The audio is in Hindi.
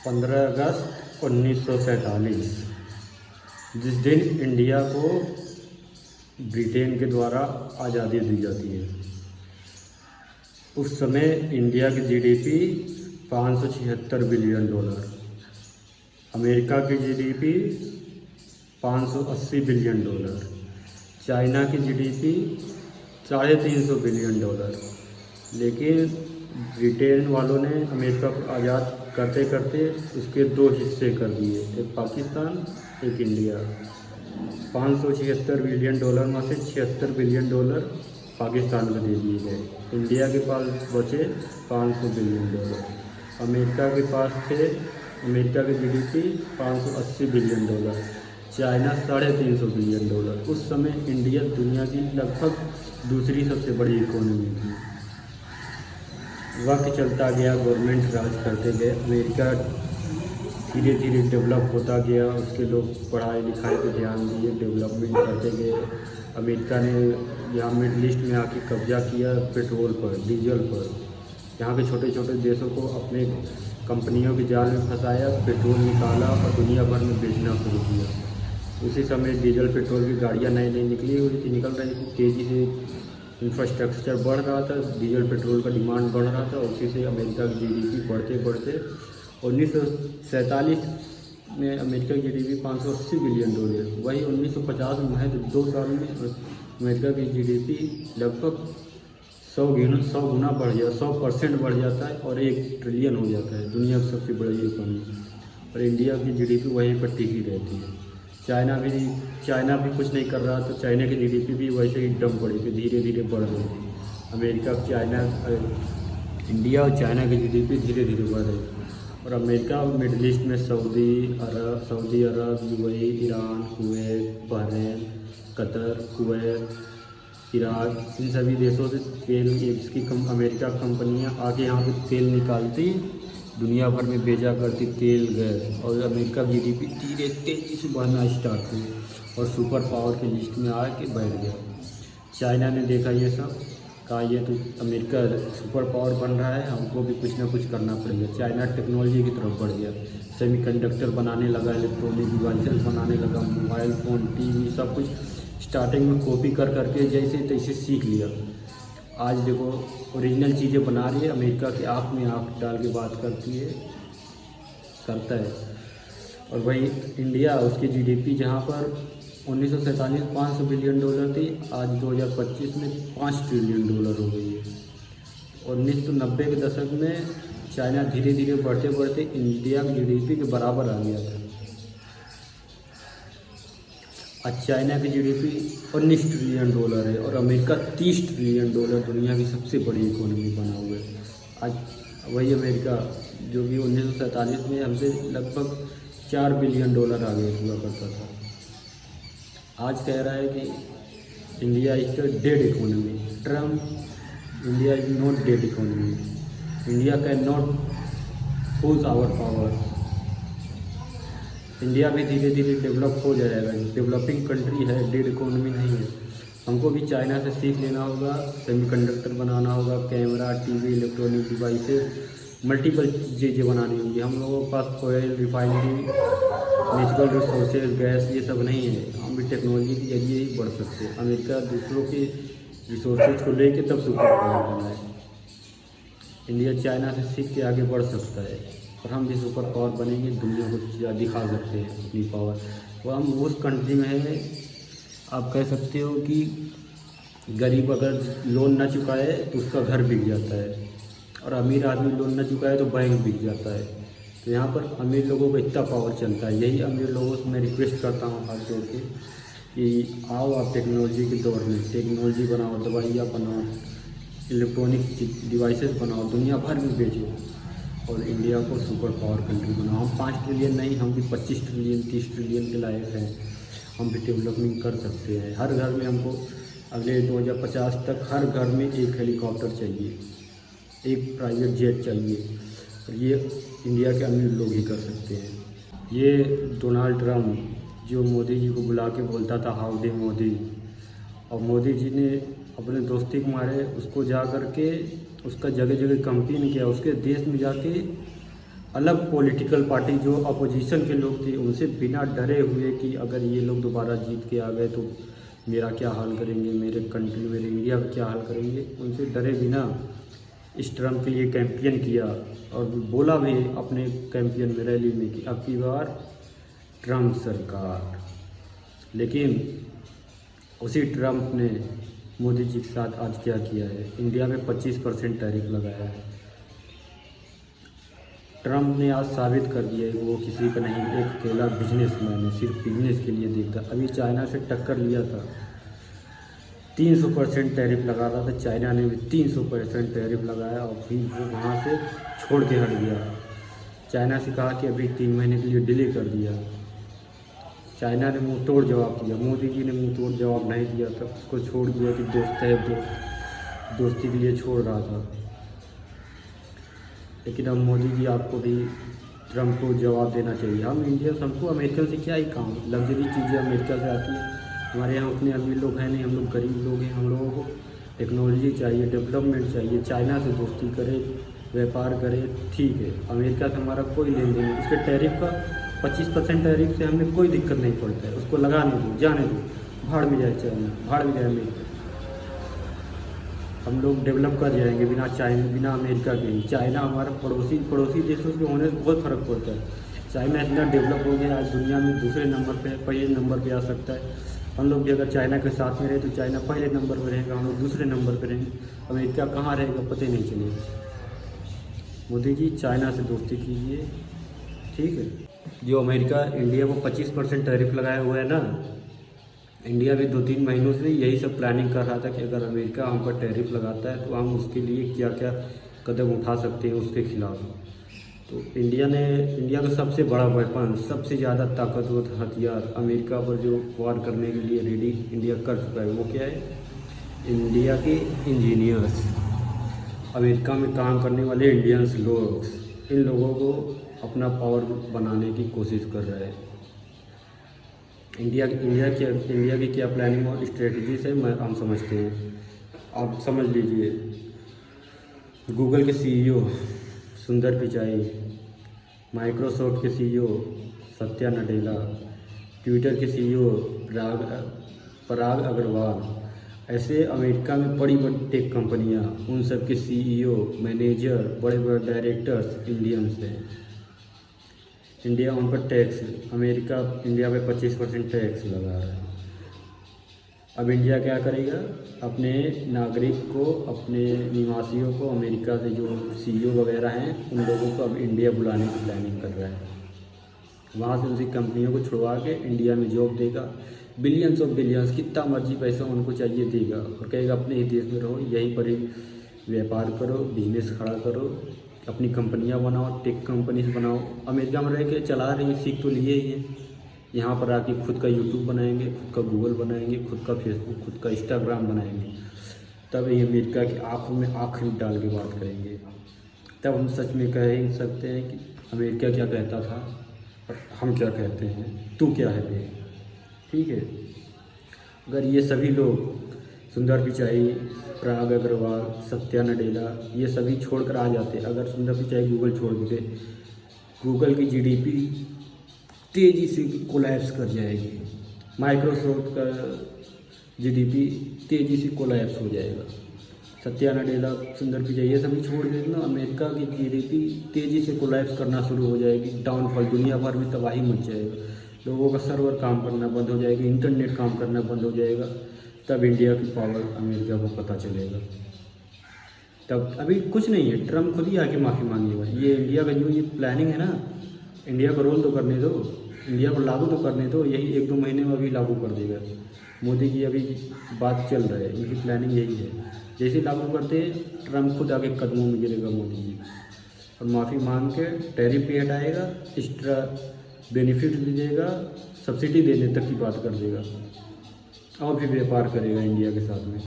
15 अगस्त 1947 जिस दिन इंडिया को ब्रिटेन के द्वारा आज़ादी दी जाती है। उस समय इंडिया की जीडीपी 576 बिलियन डॉलर, अमेरिका की जीडीपी 580 बिलियन डॉलर, चाइना की जीडीपी 350 बिलियन डॉलर। लेकिन ब्रिटेन वालों ने अमेरिका को आज़ाद करते करते उसके दो हिस्से कर दिए, एक पाकिस्तान एक इंडिया। 576 बिलियन डॉलर में से 76 बिलियन डॉलर पाकिस्तान को दे दिए गए। इंडिया के पास बचे 500 बिलियन डॉलर। अमेरिका के पास थे, अमेरिका की GDP 580 billion dollar, China 350 billion dollar. उस समय इंडिया दुनिया की लगभग दूसरी सबसे बड़ी इकोनॉमी थी। वक्त चलता गया, गवर्नमेंट राज करते गए, अमेरिका धीरे धीरे डेवलप होता गया, उसके लोग पढ़ाई लिखाई पे ध्यान दिए, डेवलपमेंट करते गए। अमेरिका ने यहाँ मिडल ईस्ट में आके कब्जा किया पेट्रोल पर, डीजल पर। यहाँ के छोटे छोटे देशों को अपने कंपनियों के जाल में फंसाया, पेट्रोल निकाला और दुनिया भर में बेचना शुरू किया। उसी समय डीजल पेट्रोल की गाड़ियाँ नई नई निकल रही थी, तेज़ी से इंफ्रास्ट्रक्चर बढ़ रहा था, डीजल पेट्रोल का डिमांड बढ़ रहा था। उसी से अमेरिका की जीडीपी बढ़ते बढ़ते 1947 में अमेरिका की जीडीपी 580 बिलियन डॉलर। वही 1950 में महज 2 साल में अमेरिका की जीडीपी लगभग 100 गुना बढ़ जाता, 100% बढ़ जाता है और 1 ट्रिलियन हो जाता है, दुनिया की सबसे बड़ी इकोनॉमी। और इंडिया की जीडीपी वहीं पर टिकी रहती है। चाइना भी कुछ नहीं कर रहा, तो चाइना की जीडीपी भी वैसे ही डम पड़ी थी, धीरे धीरे बढ़ रही थी। इंडिया और चाइना की जीडीपी धीरे धीरे बढ़ रही थी। और अमेरिका मिडल ईस्ट में Saudi Arabia, UAE, Iran, Kuwait, Bahrain, Qatar, Kuwait, Iraq, इन सभी देशों से तेल अमेरिका कंपनियां आके यहाँ पे तेल निकालती, दुनिया भर में बेचा करती तेल, गैस। और अमेरिका की जीडीपी धीरे तेज़ी से बढ़ना स्टार्ट हुई और सुपर पावर की लिस्ट में आके बैठ गया। चाइना ने देखा ये सब, कहा ये तो अमेरिका सुपर पावर बन रहा है, हमको भी कुछ ना कुछ करना पड़ेगा। चाइना टेक्नोलॉजी की तरफ बढ़ गया, सेमीकंडक्टर बनाने लगा, इलेक्ट्रॉनिक डिवाइसेस बनाने लगा, मोबाइल फ़ोन, टीवी, सब कुछ स्टार्टिंग में कॉपी कर करके जैसे तैसे सीख लिया। आज देखो ओरिजिनल चीज़ें बना रही है, अमेरिका की आँख में आँख डाल के बात करता है। और वही इंडिया, उसकी जीडीपी जहाँ पर 1947 में 500 बिलियन डॉलर थी, आज 2025 में 5 ट्रिलियन डॉलर हो गई है। 1990 के दशक में चाइना धीरे धीरे बढ़ते बढ़ते इंडिया की जीडीपी के बराबर आ गया था। आज चाइना की जीडीपी 19 ट्रिलियन डॉलर है और अमेरिका 30 ट्रिलियन डॉलर, दुनिया की सबसे बड़ी इकोनॉमी बना हुआ है। आज वही अमेरिका जो कि 1947 में हमसे लगभग 4 बिलियन डॉलर आगे हुआ करता था, आज कह रहा है कि India is the dead economy. Trump, India is not dead economy, India can not lose our power. India भी धीरे धीरे डेवलप हो जाएगा, डेवलपिंग कंट्री है, डेड इकोनॉमी नहीं है। हमको भी चाइना से सीख लेना होगा, सेमीकंडक्टर बनाना होगा, camera, TV, electronic devices, multiple चीज़ें बनानी होंगी। हम लोगों के पास oil, refinery, natural resources, gas, ये सब नहीं है। हम भी टेक्नोलॉजी के जरिए ही बढ़ सकते हैं। अमेरिका दूसरों के रिसोर्सेज को लेके तब सुपर पावर बना है। इंडिया चाइना से सीख के आगे बढ़ सकता है और हम भी सुपर पावर बनेंगे, दुनिया को दिखा सकते हैं अपनी पावर। वो हम उस कंट्री में है, आप कह सकते हो कि गरीब अगर लोन ना चुकाए तो उसका घर बिक जाता है, और अमीर आदमी लोन ना चुकाए तो बैंक बिक जाता है। तो यहाँ पर अमीर लोगों को इतना पावर चलता है। यही अमीर लोगों से मैं रिक्वेस्ट करता हूँ हाथ जोड़ के कि आओ आप टेक्नोलॉजी के दौर में, टेक्नोलॉजी बनाओ, दवाइयाँ बनाओ, इलेक्ट्रॉनिक डिवाइसेस बनाओ, दुनिया भर में बेचो और इंडिया को सुपर पावर कंट्री बनाओ। हम 5 ट्रिलियन नहीं, हम भी 25 ट्रिलियन 30 ट्रिलियन के लायक हैं। हम भी डेवलपमेंट कर सकते हैं। हर घर में हमको अगले 2050 तक हर घर में एक हेलीकॉप्टर चाहिए, एक प्राइवेट जेट चाहिए। और ये इंडिया के अमीर लोग ही कर सकते हैं। ये डोनाल्ड ट्रम्प जो मोदी जी को बुला के बोलता था हाउडी मोदी, और मोदी जी ने अपने दोस्ती के मारे उसको जा कर के उसका जगह जगह कैंपेन किया, उसके देश में जाके अलग पॉलिटिकल पार्टी जो अपोजिशन के लोग थे उनसे बिना डरे हुए कि अगर ये लोग दोबारा जीत के आ गए तो मेरा क्या हाल करेंगे, मेरे कंट्री मेरे इंडिया का क्या हाल करेंगे, उनसे डरे बिना इस ट्रम्प के लिए कैंपेन किया और बोला भी अपने कैंपेन में रैली में कि अब की बार ट्रम्प सरकार। लेकिन उसी ट्रम्प ने मोदी जी के साथ आज क्या किया है, इंडिया में 25% टैरिफ लगाया है। ट्रम्प ने आज साबित कर दिया है कि वो किसी का नहीं, एक अकेला बिजनेसमैन है, सिर्फ बिजनेस के लिए देखता। अभी चाइना से टक्कर लिया था, 300% टैरिफ लगा रहा था, चाइना ने भी 300% टैरिफ लगाया और फिर वो वहाँ से छोड़ के हट गया। चाइना से कहा कि अभी 3 महीने के लिए डिले कर दिया। चाइना ने मुंह तोड़ जवाब दिया, मोदी जी ने मुंह तोड़ जवाब नहीं दिया था, उसको छोड़ दिया कि दोस्त है, दोस्ती के लिए छोड़ रहा था। लेकिन अब मोदी जी आपको भी ट्रम्प को जवाब देना चाहिए। हम इंडिया, हमको अमेरिकन से क्या ही काम, लग्जरी चीज़ें अमेरिका से आती हैं, हमारे यहाँ उतने अमीर लोग हैं नहीं, हम लोग गरीब लोग हैं। हम लोगों को टेक्नोलॉजी चाहिए, डेवलपमेंट चाहिए। चाइना से दोस्ती करे, व्यापार करे, ठीक है। अमेरिका से हमारा कोई लेन देन नहीं। उसके टैरिफ का 25% टैरिफ से हमें कोई दिक्कत नहीं पड़ता है, उसको लगाने दो, जाने दो, भाड़ में जाए चाइना, भाड़ में जाए अमेरिका। हम लोग डेवलप कर जाएंगे बिना चाइना, बिना अमेरिका के ही। चाइना हमारा पड़ोसी देशों के होने से बहुत फ़र्क पड़ता है। चाइना इतना डेवलप हो गया आज दुनिया में दूसरे नंबर पे, पहले नंबर पे आ सकता है। हम लोग भी अगर चाइना के साथ में रहे तो चाइना पहले नंबर पर रहेगा, हम लोग दूसरे नंबर पर रहेंगे। अमेरिका कहाँ रहेगा पता ही नहीं चलेगा। मोदी जी चाइना से दोस्ती कीजिए, ठीक है। जो अमेरिका इंडिया को 25% टैरिफ लगाया हुआ है ना, इंडिया भी 2-3 महीनों से यही सब प्लानिंग कर रहा था कि अगर अमेरिका हम पर टैरिफ लगाता है तो हम उसके लिए क्या क्या कदम उठा सकते हैं उसके खिलाफ। तो इंडिया का सबसे बड़ा वेपन, सबसे ज़्यादा ताकतवर हथियार अमेरिका पर जो वार करने के लिए रेडी इंडिया कर चुका है, वो क्या है? इंडिया के इंजीनियर्स, अमेरिका में काम करने वाले इंडियंस लोग, इन लोगों को अपना पावर बनाने की कोशिश कर रहे हैं। इंडिया की क्या प्लानिंग और स्ट्रेटजीज है हम समझते हैं। आप समझ लीजिए, गूगल के सीईओ सुंदर पिचाई, माइक्रोसॉफ्ट के सीईओ सत्या नडेला, ट्विटर के सीईओ पराग अग्रवाल, ऐसे अमेरिका में बड़ी बड़ी टेक कंपनियां, उन सब के सीईओ, मैनेजर, बड़े बड़े डायरेक्टर्स इंडियंस हैं। इंडिया उन पर टैक्स, अमेरिका इंडिया पे 25% टैक्स लगा रहा है। अब इंडिया क्या करेगा? अपने नागरिक को, अपने निवासियों को, अमेरिका से जो सीईओ वगैरह हैं उन लोगों को अब इंडिया बुलाने की प्लानिंग कर रहा है। वहाँ से उनकी कंपनियों को छुड़वा के इंडिया में जॉब देगा, बिलियंस ऑफ बिलियंस, कितना मर्जी पैसा उनको चाहिए देगा, और कहेगा अपने ही देश में रहो, यहीं पर ही व्यापार करो, बिजनेस खड़ा करो, अपनी कंपनियां बनाओ, टेक कंपनीज बनाओ। अमेरिका में रह के चला रही है, सीख तो लिए ही हैं। यहाँ पर आके खुद का यूट्यूब बनाएंगे, खुद का गूगल बनाएंगे, खुद का फेसबुक, खुद का इंस्टाग्राम बनाएंगे। तब ये अमेरिका की आँखों में आँख डाल के बात करेंगे। तब हम सच में कह ही सकते हैं कि अमेरिका क्या कहता था और हम क्या कहते हैं, तू क्या है बे, ठीक है। अगर ये सभी लोग, सुंदर पिचाई, पराग अग्रवाल, सत्या नडेला, ये सभी छोड़कर आ जाते, अगर सुंदर पिचाई गूगल छोड़ देते, गूगल की जीडीपी तेज़ी से कोलैप्स कर जाएगी, माइक्रोसॉफ्ट का जीडीपी तेज़ी से कोलैप्स हो जाएगा। सत्या नडेला, सुंदर पिचाई, ये सभी छोड़ देते ना, अमेरिका की जीडीपी तेज़ी से कोलैप्स करना शुरू हो जाएगी, डाउनफॉल, दुनिया भर में तबाही मच जाएगा, लोगों का सर्वर काम करना बंद हो जाएगा, इंटरनेट काम करना बंद हो जाएगा। तब इंडिया की पावर अमेरिका को पता चलेगा। तब अभी कुछ नहीं है, ट्रम्प खुद ही आके माफ़ी मांगेगा। ये इंडिया का जो ये प्लानिंग है ना, इंडिया को रोल तो करने दो, इंडिया को लागू तो करने दो, यही 1-2 महीने में अभी लागू कर देगा। मोदी की अभी बात चल रहा है, इनकी प्लानिंग यही है। जैसे लागू करते हैं, ट्रम्प खुद आके कदमों में गिरेगा मोदी जी, और माफ़ी मांग के टैरिफ भी हटाएगा, एक्स्ट्रा बेनिफिट भी देगा, सब्सिडी देने तक की बात कर देगा, और भी व्यापार करेगा इंडिया के साथ में।